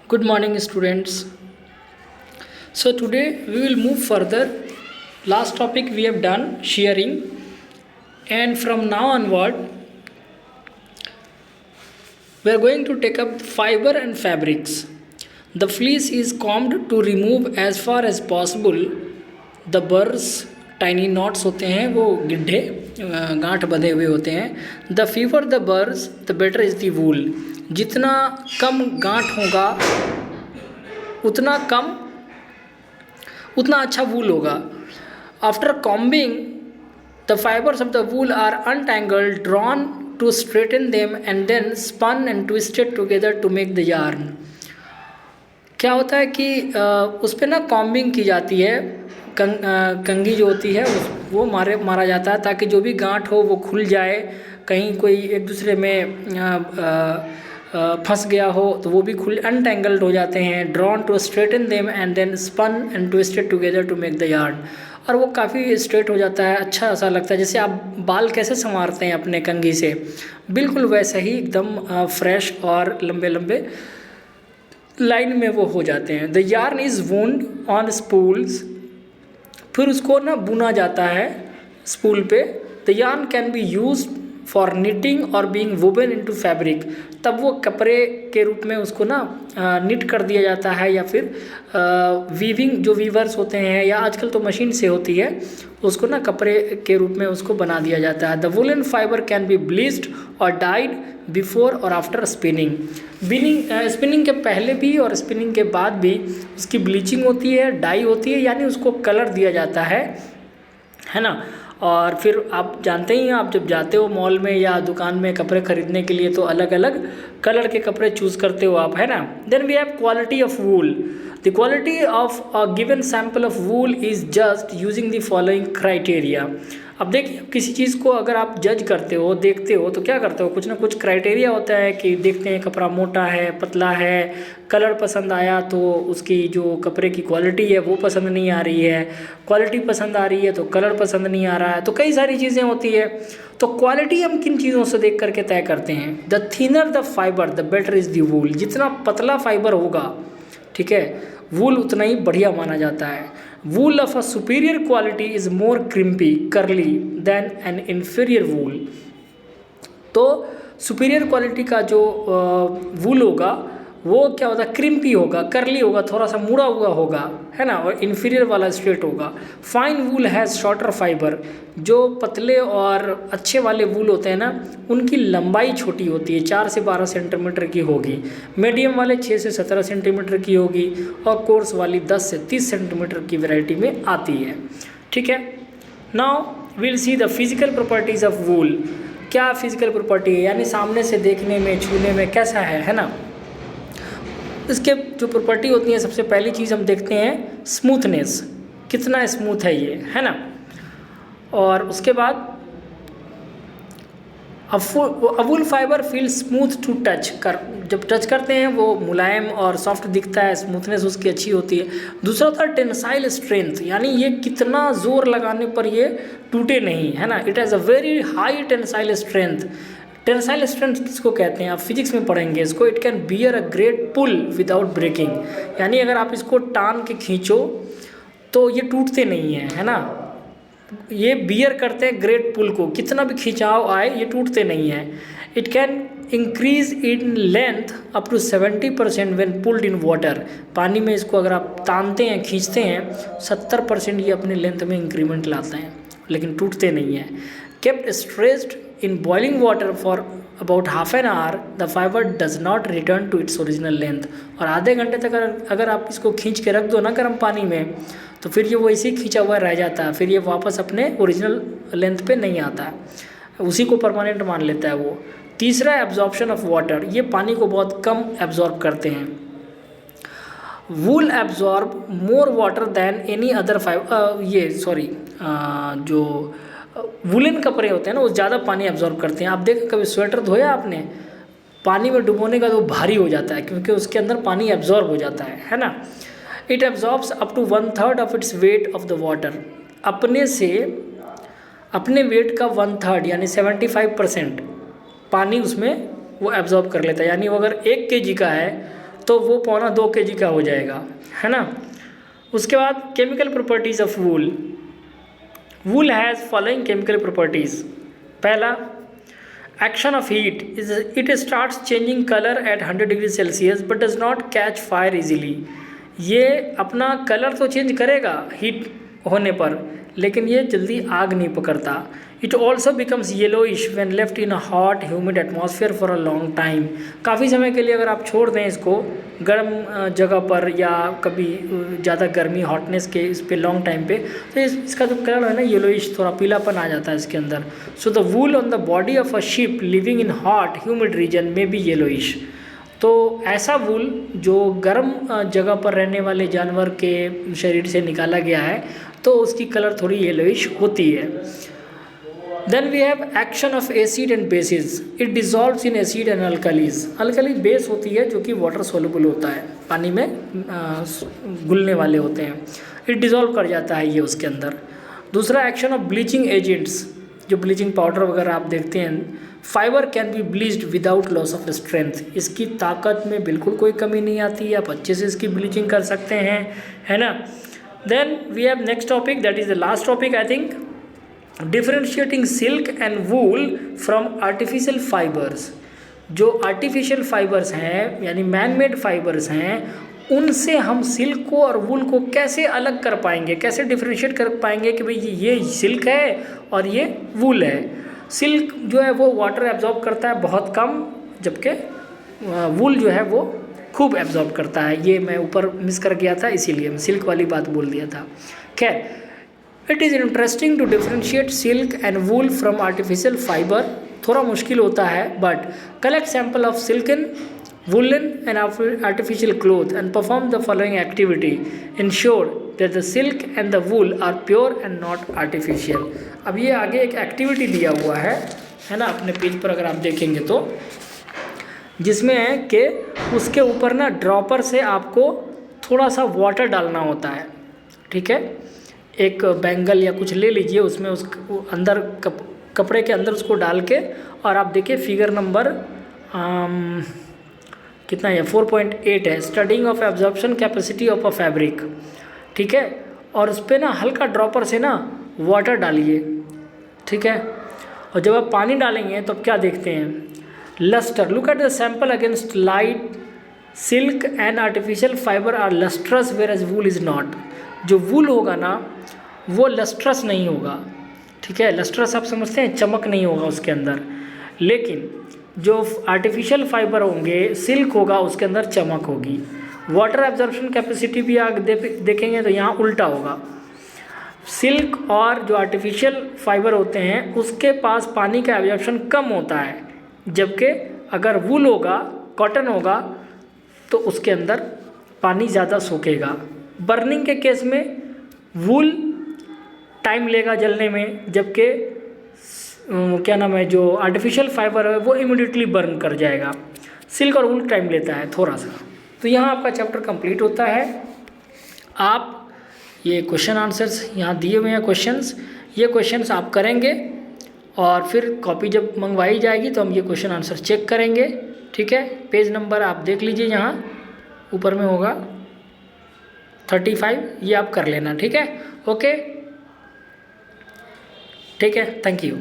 Good morning, students. So, today we will move further. Last topic we have done shearing, and from now onward, we are going to take up fiber and fabrics. The fleece is combed to remove as far as possible the burrs. Tiny knots होते हैं, वो गिड्ढे गांठ बंधे हुए होते हैं. The fewer the burrs the better is the wool. जितना कम गांठ होगा उतना अच्छा वूल होगा. After combing the fibres of the wool are untangled, drawn to straighten them and then spun and twisted together to make the yarn. क्या होता है कि उस पर ना कॉम्बिंग की जाती है, कंघी जो होती है वो मारा जाता है ताकि जो भी गांठ हो वो खुल जाए. कहीं कोई एक दूसरे में फंस गया हो तो वो भी अनटेंगल्ड हो जाते हैं. Drawn to straighten them and then spun and twisted together to make the yarn. और वो काफ़ी स्ट्रेट हो जाता है, अच्छा सा लगता है. जैसे आप बाल कैसे संवारते हैं अपने कंघी से, बिल्कुल वैसे ही एकदम फ्रेश और लंबे लंबे लाइन में वो हो जाते हैं. The yarn is wound on spools. फिर उसको ना बुना जाता है स्पूल पे. The yarn can be used for knitting और बीइंग वुवन इनटू फैब्रिक. तब वो कपड़े के रूप में उसको ना निट कर दिया जाता है, या फिर वीविंग जो वीवर्स होते हैं, या आजकल तो मशीन से होती है, उसको ना कपड़े के रूप में उसको बना दिया जाता है. The woollen fibre can be bleached और डाइड बिफोर और आफ्टर स्पिनिंग. स्पिनिंग के पहले भी और स्पिनिंग के बाद भी उसकी ब्लीचिंग होती है, डाई होती है, यानी उसको कलर दिया जाता है ना. और फिर आप जानते ही हैं, आप जब जाते हो मॉल में या दुकान में कपड़े खरीदने के लिए तो अलग अलग कलर के कपड़े चूज़ करते हो आप, है ना. Then we have quality of wool. The quality of a given sample of wool is just using the following criteria. अब देखिए, किसी चीज़ को अगर आप जज करते हो, देखते हो, तो क्या करते हो, कुछ ना कुछ क्राइटेरिया होता है कि देखते हैं कपड़ा मोटा है, पतला है, कलर पसंद आया तो उसकी जो कपड़े की क्वालिटी है वो पसंद नहीं आ रही है, क्वालिटी पसंद आ रही है तो कलर पसंद नहीं आ रहा है. तो कई सारी चीज़ें होती है. तो क्वालिटी हम किन चीज़ों से देख करके तय करते हैं. The thinner the fibre the better is the वूल. जितना पतला फाइबर होगा, ठीक है, वूल उतना ही बढ़िया माना जाता है. Wool of a superior quality is more crimpy curly than an inferior wool. तो सुपीरियर क्वालिटी का जो वूल होगा वो क्या होता है, क्रिम्पी होगा, करली होगा, थोड़ा सा मुड़ा हुआ होगा, है ना. और इन्फीरियर वाला स्ट्रेट होगा. Fine wool has shorter fibre. जो पतले और अच्छे वाले वूल होते हैं ना, उनकी लंबाई छोटी होती है, 4 से 12 सेंटीमीटर की होगी. मीडियम वाले 6 से 17 सेंटीमीटर की होगी, और कोर्स वाली 10 से 30 सेंटीमीटर की वैरायटी में आती है. ठीक है. Now will see the physical properties of वूल. क्या फिजिकल प्रॉपर्टी है, यानी सामने से देखने में, छूने में कैसा है ना. इसके जो प्रॉपर्टी होती है, सबसे पहली चीज़ हम देखते हैं स्मूथनेस, कितना स्मूथ है ये, है ना. और उसके बाद wool fibre feel smooth to touch. जब टच करते हैं वो मुलायम और सॉफ्ट दिखता है, स्मूथनेस उसकी अच्छी होती है. दूसरा होता है टेंसाइल स्ट्रेंथ, यानी ये कितना ज़ोर लगाने पर ये टूटे नहीं, है ना. It has a very high tensile strength. Tensile strength किसको कहते हैं, आप फिजिक्स में पढ़ेंगे इसको. It can bear a great pull without breaking. यानी अगर आप इसको टान के खींचो तो ये टूटते नहीं हैं, है ना. ये बियर करते हैं ग्रेट पुल को, कितना भी खिंचाव आए ये टूटते नहीं हैं. It can increase in length up to 70% when pulled in water. पानी में इसको अगर आप तानते हैं, खींचते हैं, 70% ये अपने लेंथ में इंक्रीमेंट लाते हैं, लेकिन टूटते नहीं हैं. Kept stressed in boiling water for about half an hour, the fiber does not return to its original length. और आधे घंटे तक अगर आप इसको खींच के रख दो ना गर्म पानी में, तो फिर ये वैसे ही खींचा हुआ रह जाता है, फिर ये वापस अपने ओरिजिनल लेंथ पे नहीं आता है, उसी को परमानेंट मान लेता है वो. तीसरा एब्जॉर्प्शन ऑफ वाटर. ये पानी को बहुत कम एब्जॉर्ब करते हैं. Wool absorb more water than any other fibre. जो वुलन कपड़े होते हैं ना, वो ज़्यादा पानी एब्जॉर्ब करते हैं. आप देखें, कभी स्वेटर धोया आपने, पानी में डुबोने का तो भारी हो जाता है, क्योंकि उसके अंदर पानी एब्जॉर्ब हो जाता है ना. It absorbs up to 1/3 of its weight of the water. अपने वेट का 1/3 यानी 75% पानी उसमें वो एब्जॉर्ब कर लेता है. यानी वो अगर 1 kg का है तो वो 1.25 kg का हो जाएगा, है ना। उसके बाद chemical properties of wool. Wool has following chemical properties. पहला, action of heat is it starts changing colour at 100 degree Celsius but does not catch fire easily. ये अपना कलर तो चेंज करेगा हीट होने पर, लेकिन ये जल्दी आग नहीं पकड़ता। It also becomes yellowish when left in a hot humid atmosphere for a long time. काफ़ी समय के लिए अगर आप छोड़ दें इसको गर्म जगह पर या कभी ज़्यादा गर्मी हॉटनेस के इस पे लॉन्ग टाइम पे, तो इसका जो कलर है ना येलोइश, थोड़ा पीलापन आ जाता है इसके अंदर। So the wool on the body of a sheep living in hot humid region में बी येलोइश। तो ऐसा वूल जो गर्म जगह पर रहने वाले जानवर के शरीर से निकाला गया है तो उसकी कलर थोड़ी येलोइश होती है। Then we have action of acid and bases. It dissolves in acid and alkalis. Alkali base होती है जो कि वाटर सोल्यूबल होता है, पानी में घुलने वाले होते हैं। इट डिजॉल्व कर जाता है ये उसके अंदर। दूसरा, एक्शन ऑफ ब्लीचिंग एजेंट्स, जो ब्लीचिंग पाउडर वगैरह आप देखते हैं। Fibre can be bleached without loss of strength. इसकी ताकत में बिल्कुल कोई कमी नहीं आती, आप अच्छे से इसकी ब्लीचिंग कर सकते हैं, है ना। Then we have next topic, that is the last topic I think, differentiating silk and wool from artificial fibres. जो आर्टिफिशियल फाइबर्स हैं यानी मैन मेड फाइबर्स हैं, उनसे हम सिल्क को और वूल को कैसे अलग कर पाएंगे, कैसे डिफरेंशिएट कर पाएंगे कि भाई ये सिल्क है और ये वूल है। सिल्क जो है वो वाटर एब्जॉर्ब करता है बहुत कम, जबकि वूल जो है वो खूब एब्जॉर्ब करता है। ये मैं ऊपर मिस कर गया था, इसीलिए मैं सिल्क वाली बात बोल दिया था। खैर, it is interesting to differentiate silk and wool from artificial fibre. थोड़ा मुश्किल होता है, but collect sample of silken, woolen and artificial cloth and perform the following activity. Ensure that the silk and the wool are pure and not artificial. अब ये आगे एक activity दिया हुआ है ना, अपने पेज पर अगर आप देखेंगे तो, जिसमें है कि उसके ऊपर ना ड्रॉपर से आपको थोड़ा सा वाटर डालना होता है, ठीक है। एक बैंगल या कुछ ले लीजिए, उसमें उस अंदर कपड़े के अंदर उसको डाल के, और आप देखिए फिगर नंबर कितना है, 4.8 है, studying of absorption capacity of a fabric, ठीक है। और उस पर ना हल्का ड्रॉपर से ना वाटर डालिए, ठीक है। और जब आप पानी डालेंगे तो क्या देखते हैं, lustre. Look at the sample against light. Silk and artificial fibre are lustrous whereas wool is not. जो वूल होगा ना वो लस्ट्रस नहीं होगा, ठीक है। लस्ट्रस आप समझते हैं, चमक नहीं होगा उसके अंदर, लेकिन जो आर्टिफिशियल फाइबर होंगे, सिल्क होगा, उसके अंदर चमक होगी। वाटर एब्जॉर्प्शन कैपेसिटी भी आप देखेंगे तो यहाँ उल्टा होगा। सिल्क और जो आर्टिफिशियल फाइबर होते हैं उसके पास पानी का एब्जॉर्प्शन कम होता है, जबकि अगर वूल होगा, कॉटन होगा, तो उसके अंदर पानी ज़्यादा सोखेगा। बर्निंग के केस में वूल टाइम लेगा जलने में, जबकि क्या नाम है, जो आर्टिफिशियल फाइबर है वो इमीडिएटली बर्न कर जाएगा। सिल्क और वूल टाइम लेता है थोड़ा सा। तो यहाँ आपका चैप्टर कंप्लीट होता है। आप ये क्वेश्चन आंसर्स यहाँ दिए हुए हैं, ये क्वेश्चंस आप करेंगे और फिर कॉपी जब मंगवाई जाएगी तो हम ये क्वेश्चन आंसर चेक करेंगे, ठीक है। पेज नंबर आप देख लीजिए, यहाँ ऊपर में होगा 35, ये आप कर लेना, ठीक है। ओके, ठीक है, थैंक यू।